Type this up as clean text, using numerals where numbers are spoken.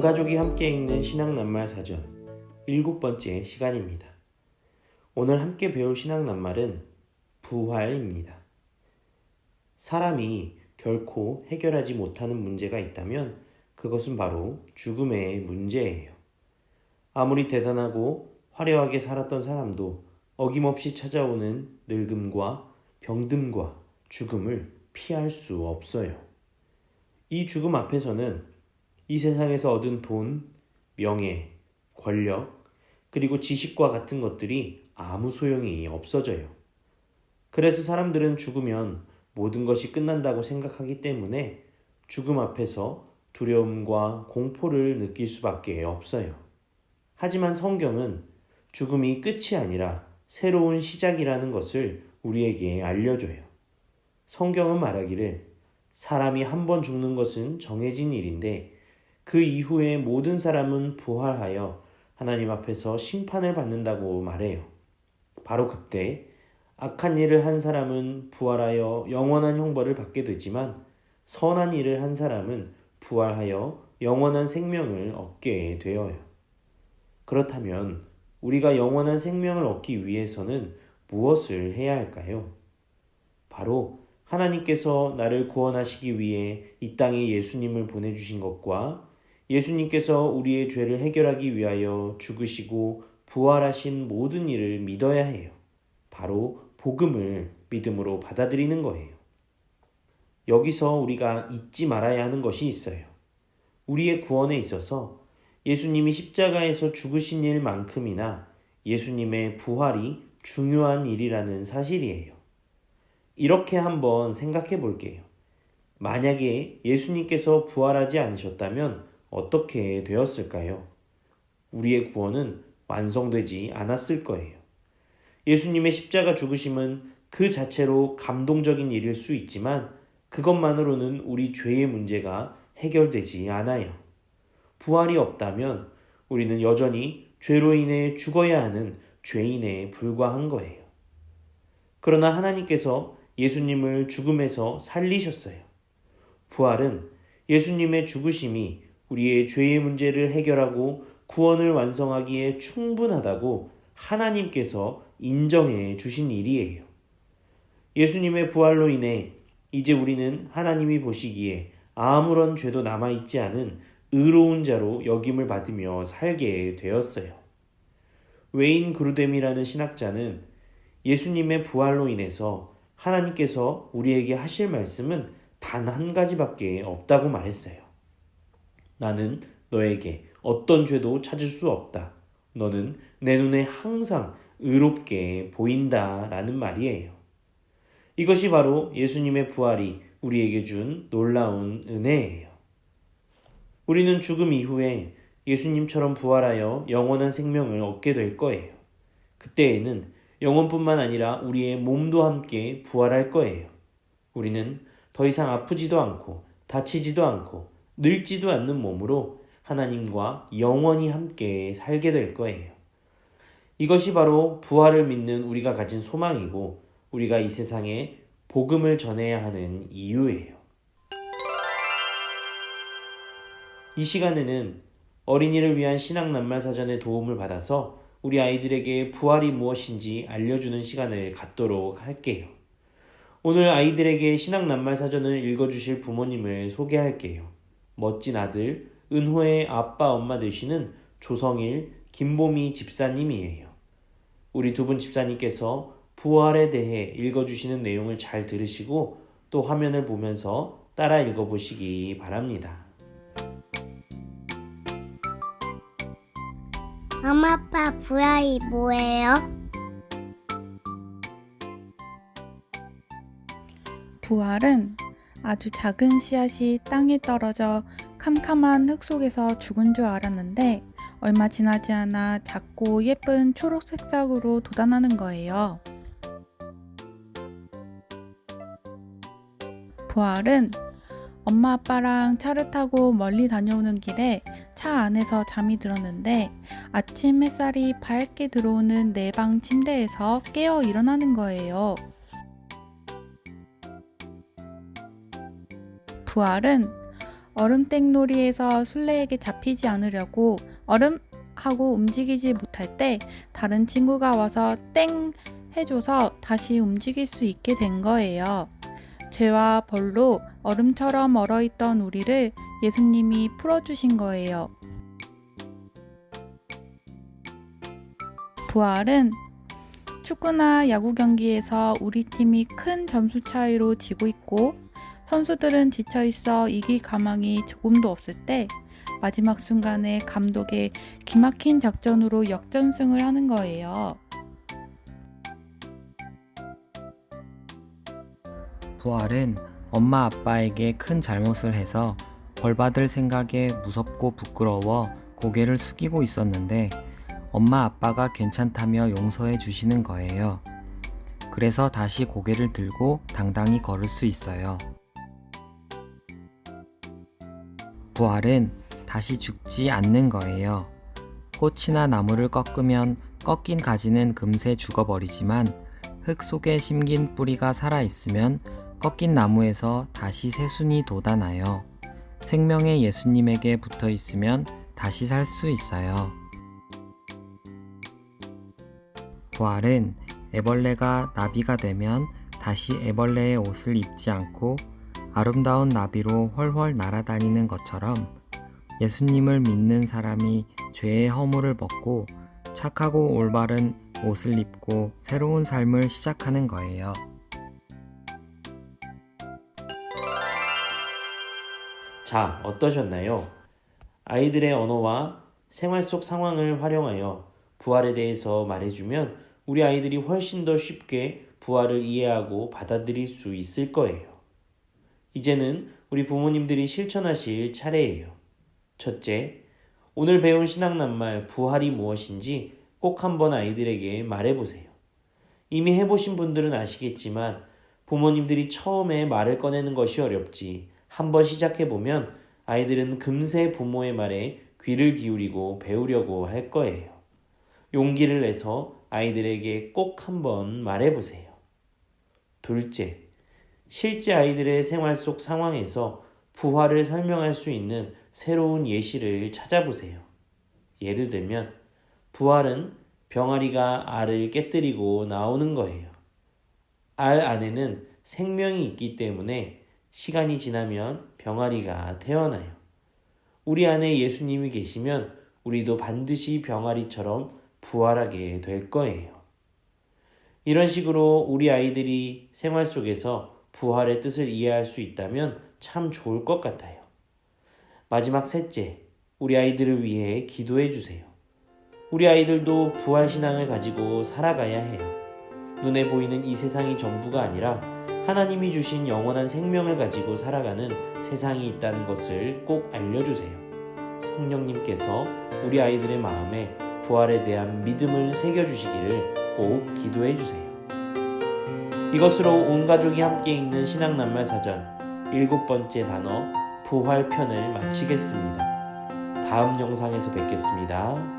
가족이 함께 읽는 신앙낱말 사전 7번째 시간입니다. 오늘 함께 배울 신앙낱말은 부활입니다. 사람이 결코 해결하지 못하는 문제가 있다면 그것은 바로 죽음의 문제예요. 아무리 대단하고 화려하게 살았던 사람도 어김없이 찾아오는 늙음과 병듦과 죽음을 피할 수 없어요. 이 죽음 앞에서는 이 세상에서 얻은 돈, 명예, 권력, 그리고 지식과 같은 것들이 아무 소용이 없어져요. 그래서 사람들은 죽으면 모든 것이 끝난다고 생각하기 때문에 죽음 앞에서 두려움과 공포를 느낄 수밖에 없어요. 하지만 성경은 죽음이 끝이 아니라 새로운 시작이라는 것을 우리에게 알려줘요. 성경은 말하기를 사람이 한 번 죽는 것은 정해진 일인데 그 이후에 모든 사람은 부활하여 하나님 앞에서 심판을 받는다고 말해요. 바로 그때 악한 일을 한 사람은 부활하여 영원한 형벌을 받게 되지만 선한 일을 한 사람은 부활하여 영원한 생명을 얻게 되어요. 그렇다면 우리가 영원한 생명을 얻기 위해서는 무엇을 해야 할까요? 바로 하나님께서 나를 구원하시기 위해 이 땅에 예수님을 보내주신 것과 예수님께서 우리의 죄를 해결하기 위하여 죽으시고 부활하신 모든 일을 믿어야 해요. 바로 복음을 믿음으로 받아들이는 거예요. 여기서 우리가 잊지 말아야 하는 것이 있어요. 우리의 구원에 있어서 예수님이 십자가에서 죽으신 일만큼이나 예수님의 부활이 중요한 일이라는 사실이에요. 이렇게 한번 생각해 볼게요. 만약에 예수님께서 부활하지 않으셨다면 어떻게 되었을까요? 우리의 구원은 완성되지 않았을 거예요. 예수님의 십자가 죽으심은 그 자체로 감동적인 일일 수 있지만 그것만으로는 우리 죄의 문제가 해결되지 않아요. 부활이 없다면 우리는 여전히 죄로 인해 죽어야 하는 죄인에 불과한 거예요. 그러나 하나님께서 예수님을 죽음에서 살리셨어요. 부활은 예수님의 죽으심이 우리의 죄의 문제를 해결하고 구원을 완성하기에 충분하다고 하나님께서 인정해 주신 일이에요. 예수님의 부활로 인해 이제 우리는 하나님이 보시기에 아무런 죄도 남아있지 않은 의로운 자로 여김을 받으며 살게 되었어요. 웨인 그루뎀이라는 신학자는 예수님의 부활로 인해서 하나님께서 우리에게 하실 말씀은 단 한 가지밖에 없다고 말했어요. 나는 너에게 어떤 죄도 찾을 수 없다. 너는 내 눈에 항상 의롭게 보인다 라는 말이에요. 이것이 바로 예수님의 부활이 우리에게 준 놀라운 은혜예요. 우리는 죽음 이후에 예수님처럼 부활하여 영원한 생명을 얻게 될 거예요. 그때에는 영혼뿐만 아니라 우리의 몸도 함께 부활할 거예요. 우리는 더 이상 아프지도 않고 다치지도 않고 늙지도 않는 몸으로 하나님과 영원히 함께 살게 될 거예요. 이것이 바로 부활을 믿는 우리가 가진 소망이고 우리가 이 세상에 복음을 전해야 하는 이유예요. 이 시간에는 어린이를 위한 신앙낱말 사전의 도움을 받아서 우리 아이들에게 부활이 무엇인지 알려주는 시간을 갖도록 할게요. 오늘 아이들에게 신앙낱말 사전을 읽어주실 부모님을 소개할게요. 멋진 아들, 은호의 아빠, 엄마 되시는 조성일, 김보미 집사님이에요. 우리 두 분 집사님께서 부활에 대해 읽어주시는 내용을 잘 들으시고 또 화면을 보면서 따라 읽어보시기 바랍니다. 엄마, 아빠, 부활이 뭐예요? 부활은 아주 작은 씨앗이 땅에 떨어져 캄캄한 흙 속에서 죽은 줄 알았는데 얼마 지나지 않아 작고 예쁜 초록 색상으로 돋아나는 거예요. 부활은 엄마 아빠랑 차를 타고 멀리 다녀오는 길에 차 안에서 잠이 들었는데 아침 햇살이 밝게 들어오는 내 방 침대에서 깨어 일어나는 거예요. 부활은 얼음땡놀이에서 술래에게 잡히지 않으려고 얼음 하고 움직이지 못할 때 다른 친구가 와서 땡 해줘서 다시 움직일 수 있게 된 거예요. 죄와 벌로 얼음처럼 얼어있던 우리를 예수님이 풀어주신 거예요. 부활은 축구나 야구 경기에서 우리 팀이 큰 점수 차이로 지고 있고 선수들은 지쳐 있어 이길 가망이 조금도 없을 때 마지막 순간에 감독의 기막힌 작전으로 역전승을 하는 거예요. 부활은 엄마 아빠에게 큰 잘못을 해서 벌받을 생각에 무섭고 부끄러워 고개를 숙이고 있었는데 엄마 아빠가 괜찮다며 용서해 주시는 거예요. 그래서 다시 고개를 들고 당당히 걸을 수 있어요. 부활은 다시 죽지 않는 거예요. 꽃이나 나무를 꺾으면 꺾인 가지는 금세 죽어버리지만 흙 속에 심긴 뿌리가 살아있으면 꺾인 나무에서 다시 새순이 돋아나요. 생명의 예수님에게 붙어 있으면 다시 살 수 있어요. 부활은 애벌레가 나비가 되면 다시 애벌레의 옷을 입지 않고 아름다운 나비로 훨훨 날아다니는 것처럼 예수님을 믿는 사람이 죄의 허물을 벗고 착하고 올바른 옷을 입고 새로운 삶을 시작하는 거예요. 자, 어떠셨나요? 아이들의 언어와 생활 속 상황을 활용하여 부활에 대해서 말해주면 우리 아이들이 훨씬 더 쉽게 부활을 이해하고 받아들일 수 있을 거예요. 이제는 우리 부모님들이 실천하실 차례예요. 첫째, 오늘 배운 신앙낱말 부활이 무엇인지 꼭 한번 아이들에게 말해보세요. 이미 해보신 분들은 아시겠지만 부모님들이 처음에 말을 꺼내는 것이 어렵지 한번 시작해보면 아이들은 금세 부모의 말에 귀를 기울이고 배우려고 할 거예요. 용기를 내서 아이들에게 꼭 한번 말해보세요. 둘째, 실제 아이들의 생활 속 상황에서 부활을 설명할 수 있는 새로운 예시를 찾아보세요. 예를 들면 부활은 병아리가 알을 깨뜨리고 나오는 거예요. 알 안에는 생명이 있기 때문에 시간이 지나면 병아리가 태어나요. 우리 안에 예수님이 계시면 우리도 반드시 병아리처럼 부활하게 될 거예요. 이런 식으로 우리 아이들이 생활 속에서 부활의 뜻을 이해할 수 있다면 참 좋을 것 같아요. 마지막 셋째, 우리 아이들을 위해 기도해 주세요. 우리 아이들도 부활신앙을 가지고 살아가야 해요. 눈에 보이는 이 세상이 전부가 아니라 하나님이 주신 영원한 생명을 가지고 살아가는 세상이 있다는 것을 꼭 알려주세요. 성령님께서 우리 아이들의 마음에 부활에 대한 믿음을 새겨주시기를 꼭 기도해 주세요. 이것으로 온 가족이 함께 읽는 신앙낱말 사전 7번째 단어 부활편을 마치겠습니다. 다음 영상에서 뵙겠습니다.